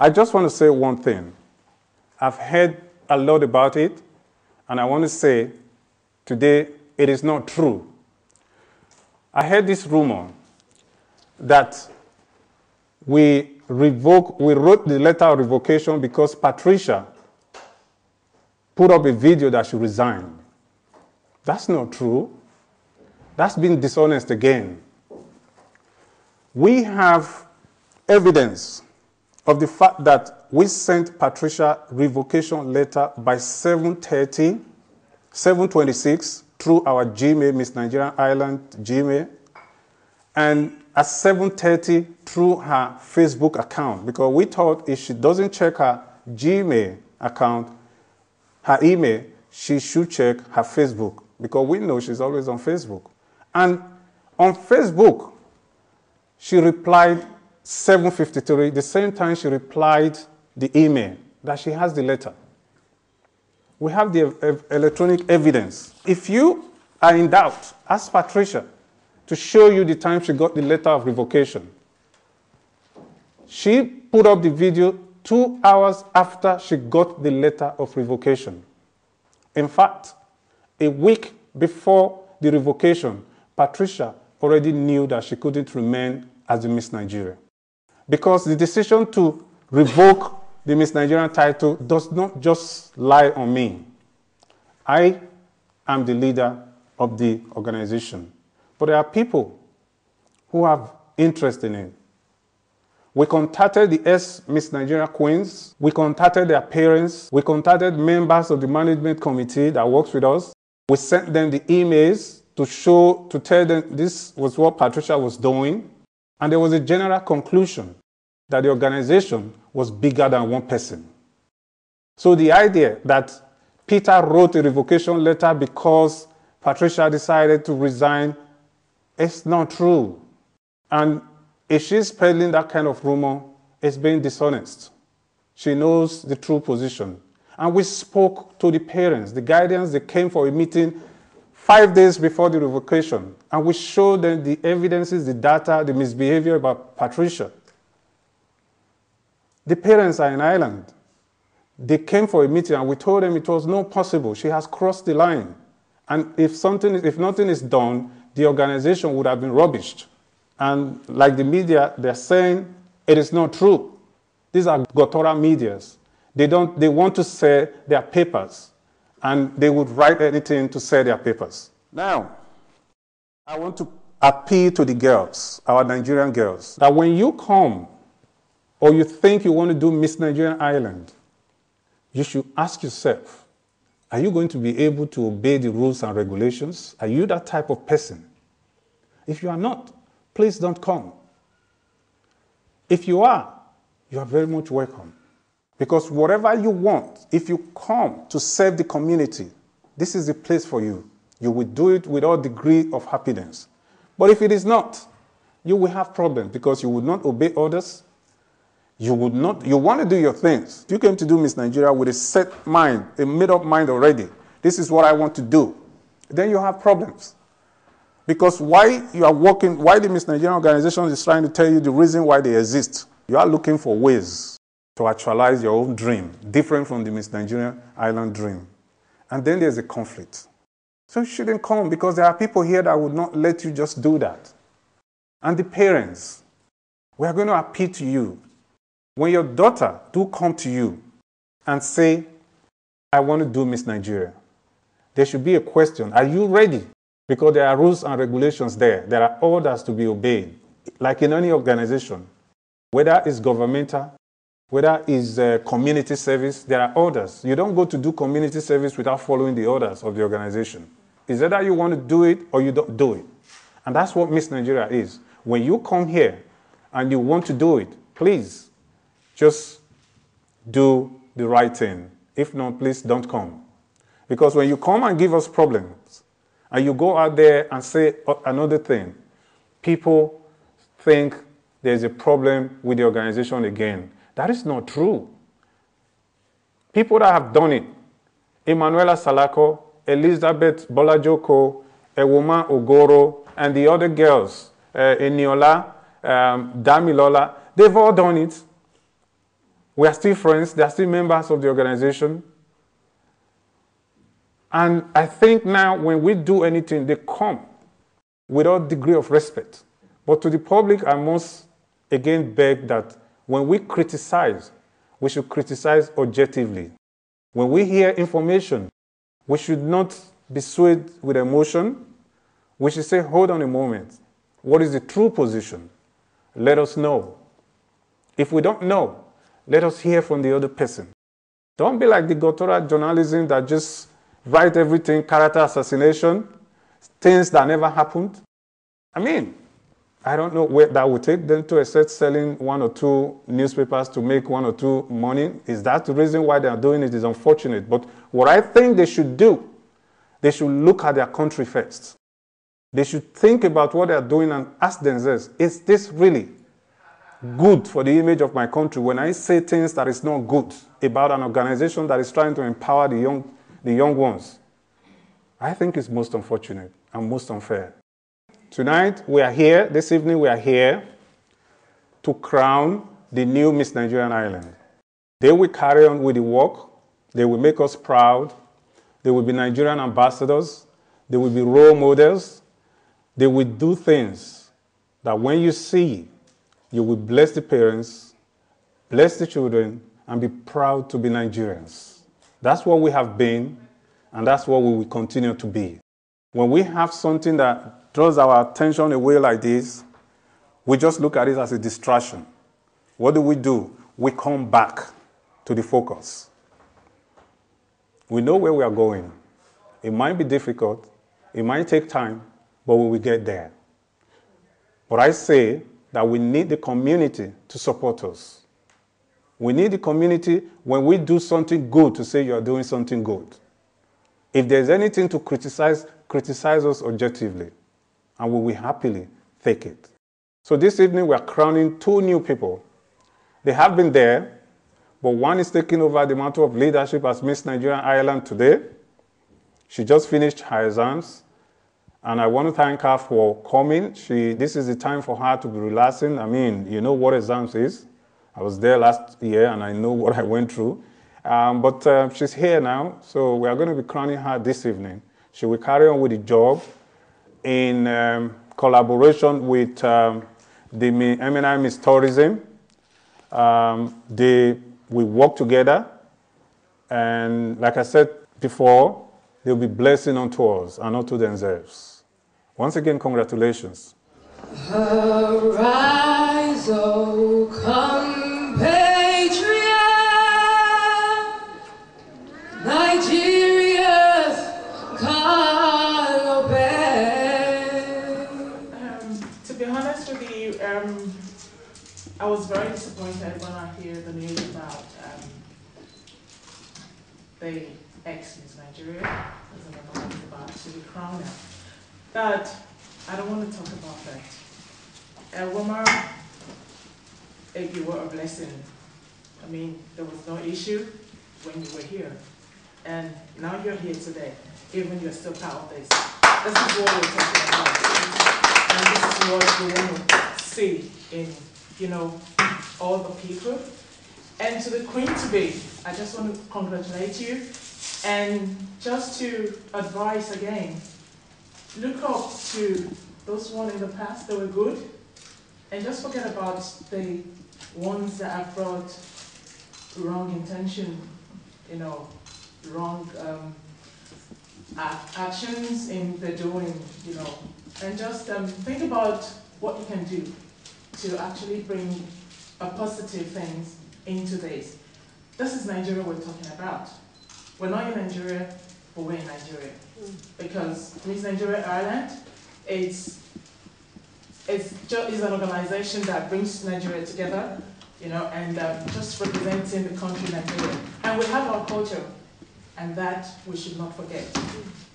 I just want to say one thing. I've heard a lot about it, and I want to say today it is not true. I heard this rumor that we wrote the letter of revocation because Patricia put up a video that she resigned. That's not true. That's being dishonest again. We have evidence of the fact that we sent Patricia revocation letter by 7:26 through our Gmail, Miss Nigerian Island Gmail, and at 7:30 through her Facebook account, because we thought if she doesn't check her Gmail account, her email, she should check her Facebook, because we know she's always on Facebook. And on Facebook, she replied 7:53, the same time she replied the email, that she has the letter. We have the electronic evidence. If you are in doubt, ask Patricia to show you the time she got the letter of revocation. She put up the video 2 hours after she got the letter of revocation. In fact, a week before the revocation, Patricia already knew that she couldn't remain as the Miss Nigeria. Because the decision to revoke the Miss Nigerian title does not just lie on me. I am the leader of the organization. But there are people who have interest in it. We contacted the ex-Miss Nigeria Queens. We contacted their parents. We contacted members of the management committee that works with us. We sent them the emails to tell them this was what Patricia was doing. And there was a general conclusion that the organization was bigger than one person. So the idea that Peter wrote a revocation letter because Patricia decided to resign is not true. And if she's peddling that kind of rumor, it's being dishonest. She knows the true position. And we spoke to the parents, the guardians. They came for a meeting 5 days before the revocation. And we showed them the evidences, the data, the misbehavior about Patricia. The parents are in Ireland. They came for a meeting and we told them it was not possible. She has crossed the line. And if nothing is done, the organization would have been rubbished. And like the media, they're saying it is not true. These are Gotora medias. They want to sell their papers, and they would write anything to sell their papers. Now, I want to appeal to the girls, our Nigerian girls, that when you come or you think you want to do Miss Nigerian Island, you should ask yourself, are you going to be able to obey the rules and regulations? Are you that type of person? If you are not, please don't come. If you are very much welcome. Because whatever you want, if you come to serve the community, this is the place for you. You will do it with all degree of happiness. But if it is not, you will have problems because you would not obey orders. You want to do your things. If you came to do Miss Nigeria with a set mind, a made-up mind already, this is what I want to do, then you have problems. Because why the Miss Nigerian organization is trying to tell you the reason why they exist. You are looking for ways to actualize your own dream, different from the Miss Nigerian Island dream. And then there's a conflict. So you shouldn't come because there are people here that would not let you just do that. And the parents, we are going to appeal to you. When your daughter do come to you and say, I want to do Miss Nigeria, there should be a question, are you ready? Because there are rules and regulations there. There are orders to be obeyed. Like in any organization, whether it's governmental, whether it's community service, there are orders. You don't go to do community service without following the orders of the organization. It's either you want to do it or you don't do it. And that's what Miss Nigeria is. When you come here and you want to do it, please just do the right thing. If not, please don't come. Because when you come and give us problems, and you go out there and say another thing, people think there's a problem with the organization again. That is not true. People that have done it, Emanuela Salako, Elizabeth Bolajoko, Ewoma Ogoro, and the other girls, Eniola, Damilola, they've all done it. We are still friends. They are still members of the organization. And I think now when we do anything, they come with all degree of respect. But to the public, I must again beg that when we criticize, we should criticize objectively. When we hear information, we should not be swayed with emotion. We should say, hold on a moment. What is the true position? Let us know. If we don't know, let us hear from the other person. Don't be like the Gotora journalism that just write everything, character assassination, things that never happened. I mean, I don't know where that would take them to, except selling 1 or 2 newspapers to make 1 or 2 money. Is that the reason why they are doing it? Is unfortunate. But what I think they should do, they should look at their country first. They should think about what they are doing and ask themselves, is this really good for the image of my country when I say things that is not good about an organization that is trying to empower the young ones? I think it's most unfortunate and most unfair. Tonight, we are here, this evening we are here to crown the new Miss Nigerian Island. They will carry on with the work. They will make us proud. They will be Nigerian ambassadors. They will be role models. They will do things that when you see, you will bless the parents, bless the children, and be proud to be Nigerians. That's what we have been, and that's what we will continue to be. When we have something that draws our attention away like this, we just look at it as a distraction. What do? We come back to the focus. We know where we are going. It might be difficult, it might take time, but we will get there. But I say that we need the community to support us. We need the community when we do something good to say you are doing something good. If there's anything to criticize, criticize us objectively, and we will happily take it. So this evening we are crowning 2 new people. They have been there, but one is taking over the mantle of leadership as Miss Nigerian Ireland today. She just finished her exams, and I want to thank her for coming. This is the time for her to be relaxing. I mean, you know what exams is. I was there last year, and I know what I went through. But she's here now, so we are going to be crowning her this evening. She will carry on with the job in collaboration with the MNI Miss Tourism. We work together, and like I said before, they'll be blessing unto us and unto themselves. Once again, congratulations. Arise, O compatriot, Nigeria's call obey. To be honest with you, I was very disappointed when I hear the news about the ex-Miss Nigeria, as another one is about to be crowned. But I don't want to talk about that. Woman, if you were a blessing, I mean, there was no issue when you were here. And now you're here today, even you're still part of this. This is what we're talking about. And this is what we want to see in, all the people. And to the Queen-to-be, I just want to congratulate you. And just to advise again, look up to those ones in the past that were good, and just forget about the ones that have brought wrong intention, wrong actions in the doing, and just think about what you can do to actually bring a positive things into this. This is Nigeria we're talking about. We're not in Nigeria, but we're in Nigeria. Because Miss Nigeria Ireland is an organization that brings Nigeria together, and just representing the country Nigeria. And we have our culture, and that we should not forget.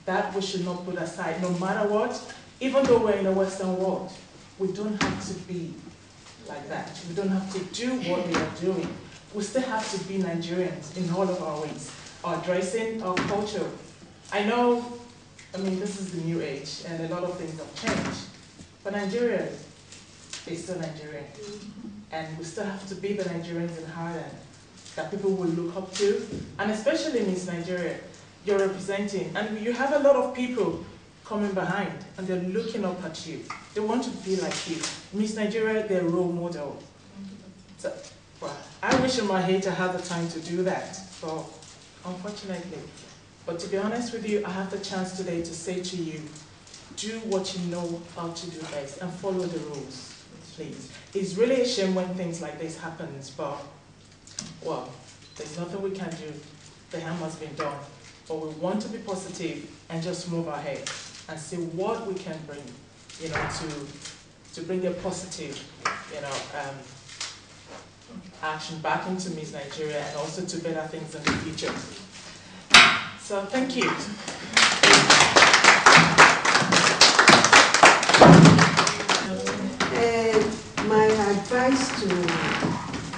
That we should not put aside, no matter what. Even though we're in the Western world, we don't have to be like that. We don't have to do what they are doing. We still have to be Nigerians in all of our ways. Our dressing, our culture. I mean, this is the new age, and a lot of things have changed. But Nigeria is still Nigeria. And we still have to be the Nigerians in Ireland. that people will look up to, and especially Miss Nigeria, you're representing, and you have a lot of people coming behind, and they're looking up at you. They want to be like you. Miss Nigeria, they're role model. So, well, I wish in my head I had the time to do that, but unfortunately. But to be honest with you, I have the chance today to say to you, do what you know how to do best and follow the rules, please. It's really a shame when things like this happens, but, well, there's nothing we can do. The harm has been done. But we want to be positive and just move ahead and see what we can bring, you know, to bring a positive, you know, action back into Miss Nigeria and also to better things in the future. So thank you. My advice to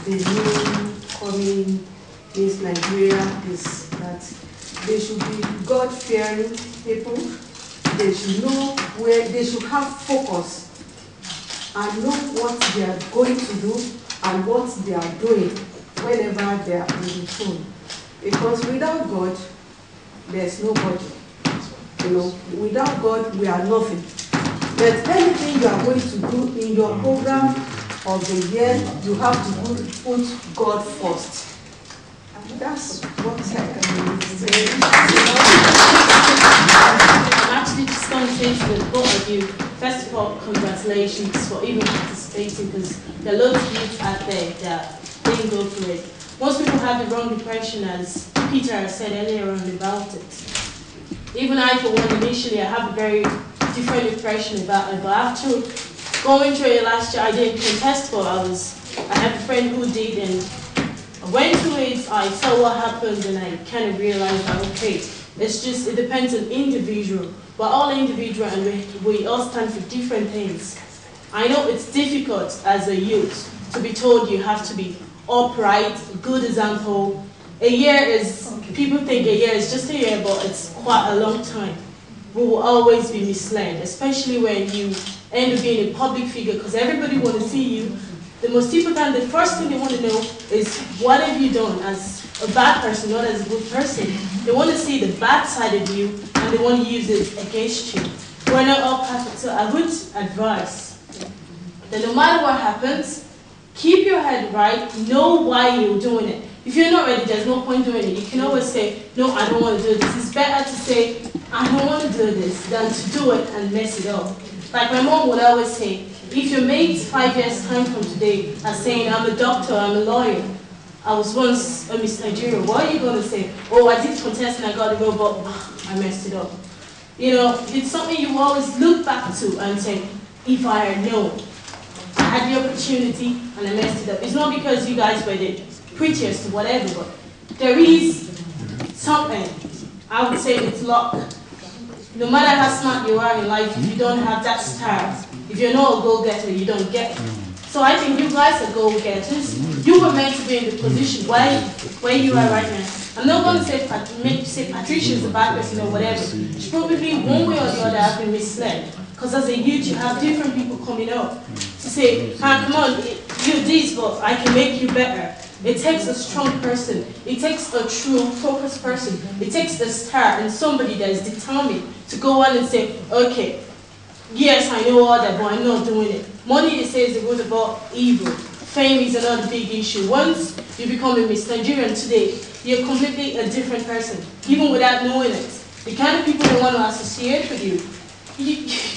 the new coming Miss Nigeria is that they should be God-fearing people. They should know where they should have focus and know what they are going to do and what they are doing whenever they are on the phone. Because without God, there's nobody. You know, without God, we are nothing. But anything you are going to do in your program of the year, you have to put God first. And that's what I can say. I'm actually just going to say to the both of you, first of all, congratulations for even participating, because there are loads of youth out there that didn't go through it. Most people have the wrong impression, as Peter has said earlier on about it. Even I, for one, initially, I have a very different impression about it, but after going through it last year, I didn't contest for it. I have a friend who did, and I went through it, I saw what happened, and I kind of realized that, okay, it depends on individual. We're all individual, and we all stand for different things. I know it's difficult as a youth to be told you have to be upright, good example. A year is, people think a year is just a year, but it's quite a long time. We will always be misled, especially when you end up being a public figure, because everybody wants to see you. The most important, the first thing they want to know is, what have you done as a bad person, not as a good person? They want to see the bad side of you, and they want to use it against you. We're not all perfect, so I would advise that no matter what happens, keep your head right, know why you're doing it. If you're not ready, there's no point doing it. You can always say, no, I don't want to do this. It's better to say, I don't want to do this, than to do it and mess it up. Like my mom would always say, if your mate 5 years time from today are saying, I'm a doctor, I'm a lawyer, I was once a Miss Nigeria, what are you going to say? Oh, I did contest and I got a role, but I messed it up. You know, it's something you always look back to and say, if I had known, I had the opportunity and I messed it up. It's not because you guys were the prettiest or whatever, but there is something, I would say it's luck. No matter how smart you are in life, if you don't have that star, if you're not a goal-getter, you don't get it. So I think you guys are goal-getters. You were meant to be in the position where you are right now. I'm not going to say Patricia is a bad person or whatever. She probably, one way or the other, has been misled. Because as a youth, you have different people coming up to say, come on, you're this, but I can make you better. It takes a strong person. It takes a true, focused person. It takes the star and somebody that is determined to go on and say, okay, yes, I know all that, but I'm not doing it. Money, they say, is the root of all evil. Fame is another big issue. Once you become a Miss Nigerian today, you're completely a different person, even without knowing it. The kind of people that want to associate with you,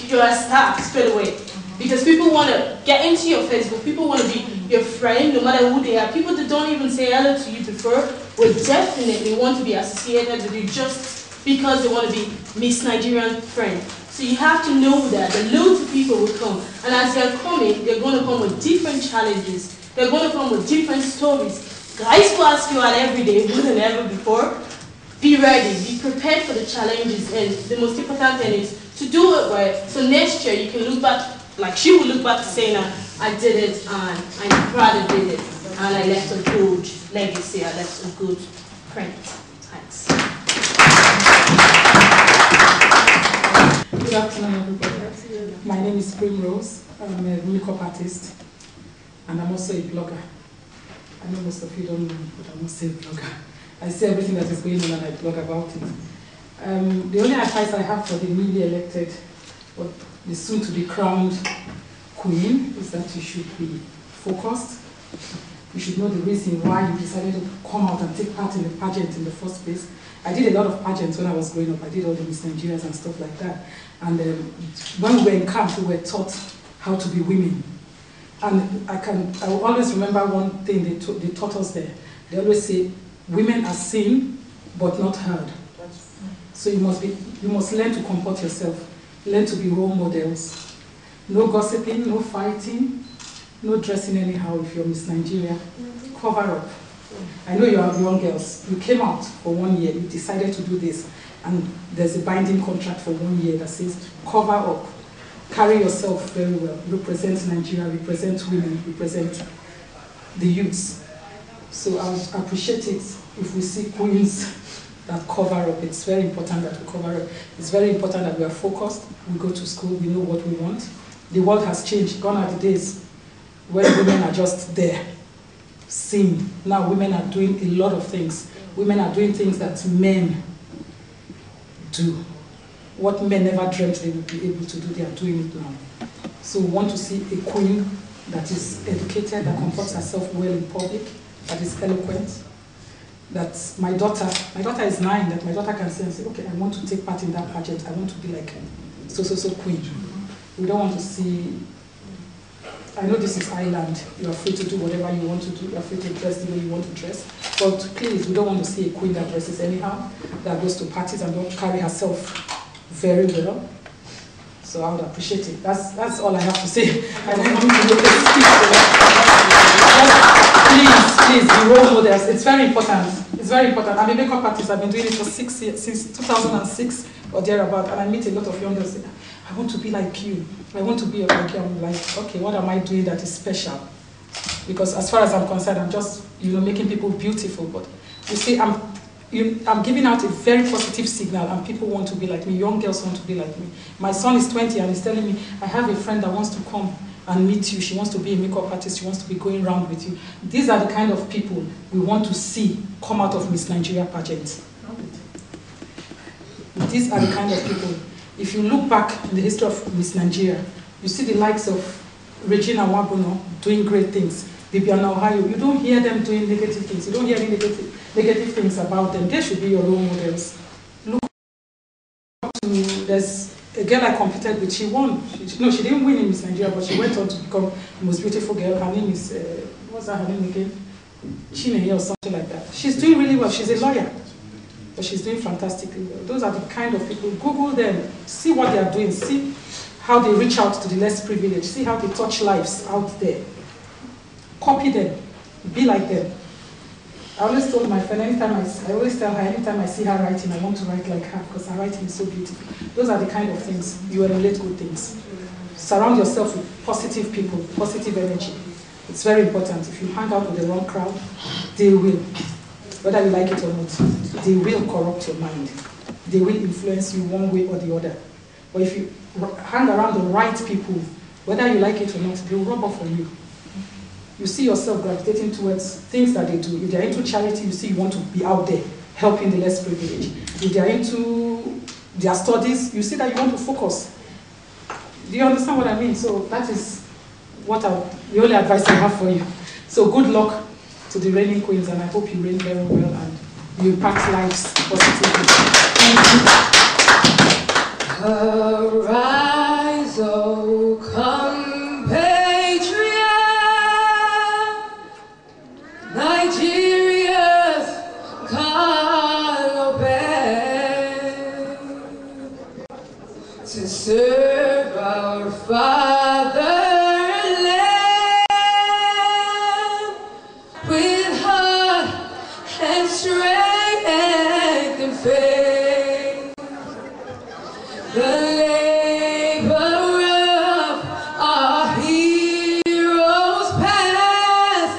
you're a star straight away. Because people want to get into your Facebook, people want to be your friend, no matter who they are. People that don't even say hello to you before will definitely want to be associated with you just because they want to be Miss Nigerian friend. So you have to know that loads of people will come. And as they're coming, they're going to come with different challenges. They're going to come with different stories. Guys will ask you out every day more than ever before. Be ready, be prepared for the challenges, and the most important thing is to do it right. So next year you can look back, like she will look back to say, I did it, and I'm proud I did it, and I left a good legacy, I left a good print. Thanks. Good afternoon, everybody. My name is Primrose. I'm a makeup artist, and I'm also a blogger. I know most of you don't know, but I'm not a blogger. I see everything that is going on and I blog about it. The only advice I have for the newly elected, or the soon-to-be crowned queen, is that you should be focused. You should know the reason why you decided to come out and take part in the pageant in the first place. I did a lot of pageants when I was growing up. I did all the Miss Nigerias and stuff like that. And when we were in camp, we were taught how to be women. And I will always remember one thing they taught us there. They always say, women are seen, but not heard. So you must learn to comport yourself, learn to be role models. No gossiping, no fighting, no dressing anyhow if you're Miss Nigeria. Cover up. I know you are young girls. You came out for 1 year, you decided to do this, and there's a binding contract for 1 year that says, cover up. Carry yourself very well. Represent Nigeria, represent women, represent the youths. So I would appreciate it if we see queens that cover up. It's very important that we cover up. It's very important that we are focused. We go to school, we know what we want. The world has changed. Gone are the days when women are just there, seen. Now women are doing a lot of things. Women are doing things that men do. What men never dreamt they would be able to do, they are doing it now. So we want to see a queen that is educated, that comports herself well in public, that is eloquent, that my daughter is 9, that my daughter can say and say, okay, I want to take part in that pageant, I want to be like so queen. We don't want to see, I know this is Ireland, you're free to do whatever you want to do, you're free to dress the way you want to dress, but please, we don't want to see a queen that dresses anyhow, that goes to parties and don't carry herself very well. So I would appreciate it. That's all I have to say. I don't need to make a speech. Please, be role models. It's very important. It's very important. I'm a makeup artist. I've been doing it for 6 years, since 2006 or thereabout, and I meet a lot of young girls. I want to be like you. I want to be like you. I'm like, okay, what am I doing that is special? Because as far as I'm concerned, I'm just, making people beautiful. But you see, I'm giving out a very positive signal, and people want to be like me. Young girls want to be like me. My son is 20 and he's telling me, I have a friend that wants to come and meet you. She wants to be a makeup artist. She wants to be going around with you. These are the kind of people we want to see come out of Miss Nigeria pageant. These are the kind of people. If you look back in the history of Miss Nigeria, you see the likes of Regina Wabuno doing great things. Bibiana Ohio, you don't hear them doing negative things. You don't hear any negative things about them. They should be your role models. Look to, there's a girl I competed with, she won. She didn't win in Miss Nigeria, but she went on to become the most beautiful girl. Her name is, what's her name again? Chineye or something like that. She's doing really well. She's a lawyer, but she's doing fantastically well. Those are the kind of people, Google them, see what they are doing, see how they reach out to the less privileged, see how they touch lives out there. Copy them, be like them. I always told my friend, I always tell her, anytime I see her writing, I want to write like her, because her writing is so beautiful. Those are the kind of things, you emulate good things. Surround yourself with positive people, positive energy. It's very important. If you hang out with the wrong crowd, they will, whether you like it or not, they will corrupt your mind. They will influence you one way or the other. But if you hang around the right people, whether you like it or not, they will rub off on you. You see yourself gravitating towards things that they do. If they're into charity, you see you want to be out there helping the less privileged. If they're into their studies, you see that you want to focus. Do you understand what I mean? So that is the only advice I have for you. So good luck to the reigning queens, and I hope you reign very well and you impact lives positively. Arise, O compatriot, Nigeria's call obey, to serve our fatherland with heart and strength and faith. The labor of our heroes past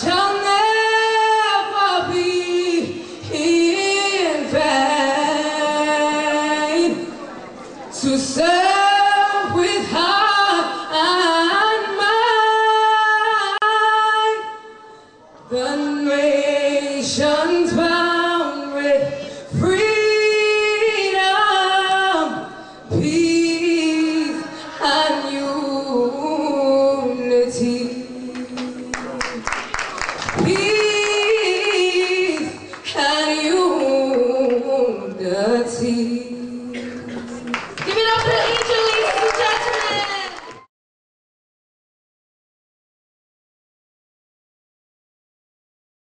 shall never be in vain. To serve with heart and mind the nations bound with freedom, peace, and unity. Peace and unity. Give it up for the angel, ladies and gentlemen.